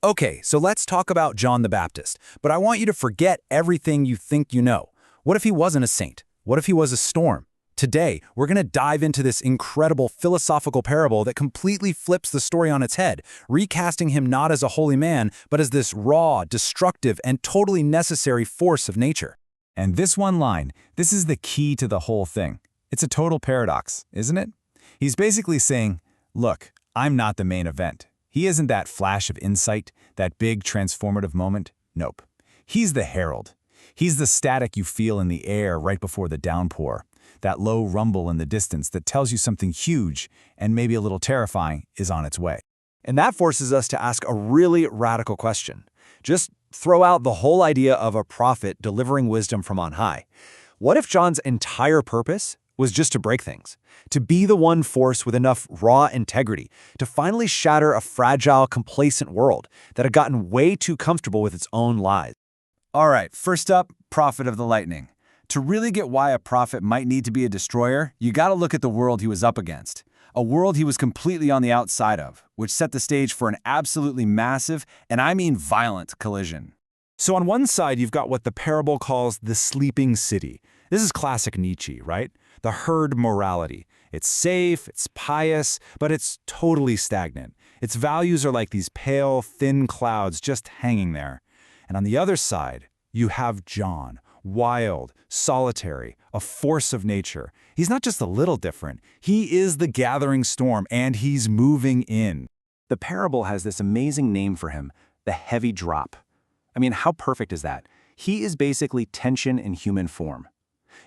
Okay, so let's talk about John the Baptist, but I want you to forget everything you think you know. What if he wasn't a saint? What if he was a storm? Today, we're going to dive into this incredible philosophical parable that completely flips the story on its head, recasting him not as a holy man, but as this raw, destructive, and totally necessary force of nature. And this one line, this is the key to the whole thing. It's a total paradox, isn't it? He's basically saying, look, I'm not the main event. He isn't that flash of insight, that big transformative moment. Nope. He's the herald. He's the static you feel in the air right before the downpour, that low rumble in the distance that tells you something huge and maybe a little terrifying is on its way. And that forces us to ask a really radical question. Just throw out the whole idea of a prophet delivering wisdom from on high. What if John's entire purpose was just to break things, to be the one force with enough raw integrity to finally shatter a fragile, complacent world that had gotten way too comfortable with its own lies? All right, first up, prophet of the lightning. To really get why a prophet might need to be a destroyer, you gotta look at the world he was up against. A world he was completely on the outside of, which set the stage for an absolutely massive, and I mean violent, collision. So on one side, you've got what the parable calls the sleeping city. This is classic Nietzsche, right? The herd morality. It's safe, it's pious, but it's totally stagnant. Its values are like these pale, thin clouds just hanging there. And on the other side, you have John, wild, solitary, a force of nature. He's not just a little different. He is the gathering storm, and he's moving in. The parable has this amazing name for him, the heavy drop. I mean, how perfect is that? He is basically tension in human form.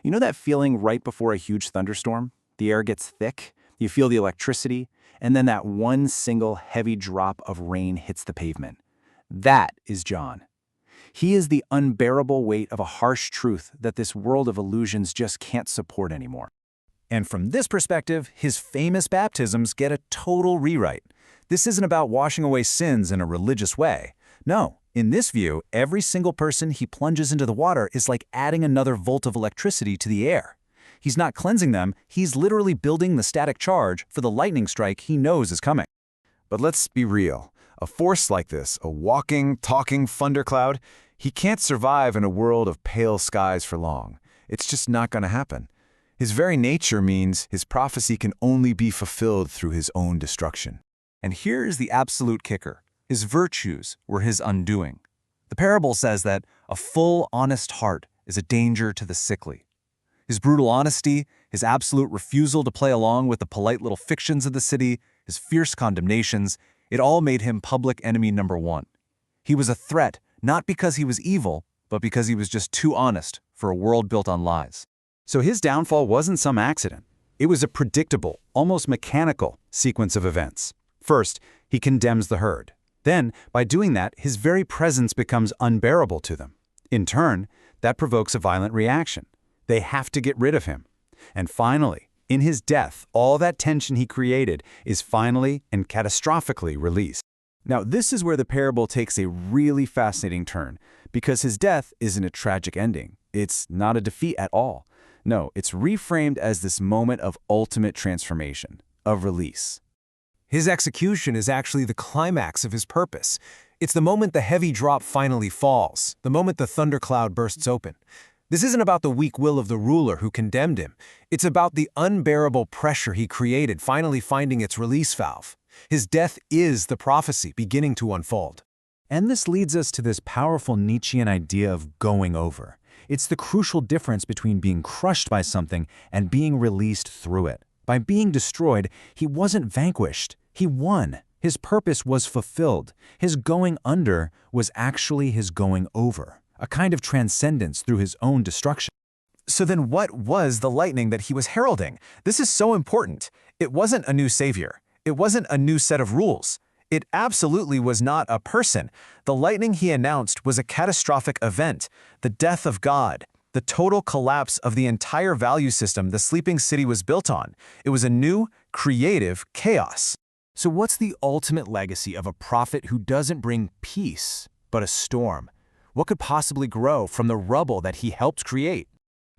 You know that feeling right before a huge thunderstorm? The air gets thick, you feel the electricity, and then that one single heavy drop of rain hits the pavement. That is John. He is the unbearable weight of a harsh truth that this world of illusions just can't support anymore. And from this perspective, his famous baptisms get a total rewrite. This isn't about washing away sins in a religious way. No, in this view, every single person he plunges into the water is like adding another volt of electricity to the air. He's not cleansing them, he's literally building the static charge for the lightning strike he knows is coming. But let's be real. A force like this, a walking, talking thundercloud, he can't survive in a world of pale skies for long. It's just not going to happen. His very nature means his prophecy can only be fulfilled through his own destruction. And here is the absolute kicker. His virtues were his undoing. The parable says that a full, honest heart is a danger to the sickly. His brutal honesty, his absolute refusal to play along with the polite little fictions of the city, his fierce condemnations, it all made him public enemy number one. He was a threat, not because he was evil, but because he was just too honest for a world built on lies. So his downfall wasn't some accident. It was a predictable, almost mechanical sequence of events. First, he condemns the herd. Then, by doing that, his very presence becomes unbearable to them. In turn, that provokes a violent reaction. They have to get rid of him. And finally, in his death, all that tension he created is finally and catastrophically released. Now, this is where the parable takes a really fascinating turn, because his death isn't a tragic ending. It's not a defeat at all. No, it's reframed as this moment of ultimate transformation, of release. His execution is actually the climax of his purpose. It's the moment the heavy drop finally falls, the moment the thundercloud bursts open. This isn't about the weak will of the ruler who condemned him. It's about the unbearable pressure he created finally finding its release valve. His death is the prophecy beginning to unfold. And this leads us to this powerful Nietzschean idea of going over. It's the crucial difference between being crushed by something and being released through it. By being destroyed, he wasn't vanquished. He won. His purpose was fulfilled. His going under was actually his going over, a kind of transcendence through his own destruction. So then what was the lightning that he was heralding? This is so important. It wasn't a new savior. It wasn't a new set of rules. It absolutely was not a person. The lightning he announced was a catastrophic event, the death of God, the total collapse of the entire value system the sleeping city was built on. It was a new, creative chaos. So what's the ultimate legacy of a prophet who doesn't bring peace, but a storm? What could possibly grow from the rubble that he helped create?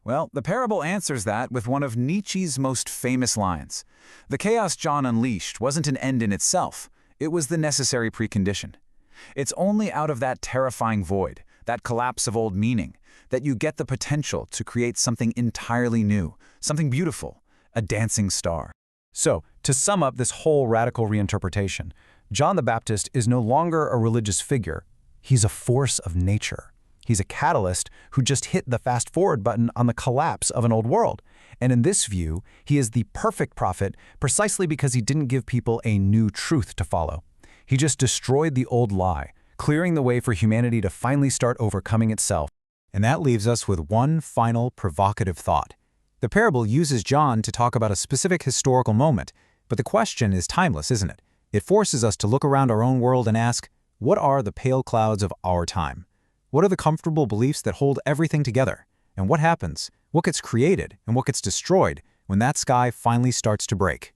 Well, the parable answers that with one of Nietzsche's most famous lines. The chaos John unleashed wasn't an end in itself. It was the necessary precondition. It's only out of that terrifying void, that collapse of old meaning, that you get the potential to create something entirely new, something beautiful, a dancing star. So, to sum up this whole radical reinterpretation, John the Baptist is no longer a religious figure. He's a force of nature. He's a catalyst who just hit the fast-forward button on the collapse of an old world. And in this view, he is the perfect prophet precisely because he didn't give people a new truth to follow. He just destroyed the old lie, clearing the way for humanity to finally start overcoming itself. And that leaves us with one final provocative thought. The parable uses John to talk about a specific historical moment, but the question is timeless, isn't it? It forces us to look around our own world and ask, what are the pale clouds of our time? What are the comfortable beliefs that hold everything together? And what happens? What gets created and what gets destroyed when that sky finally starts to break?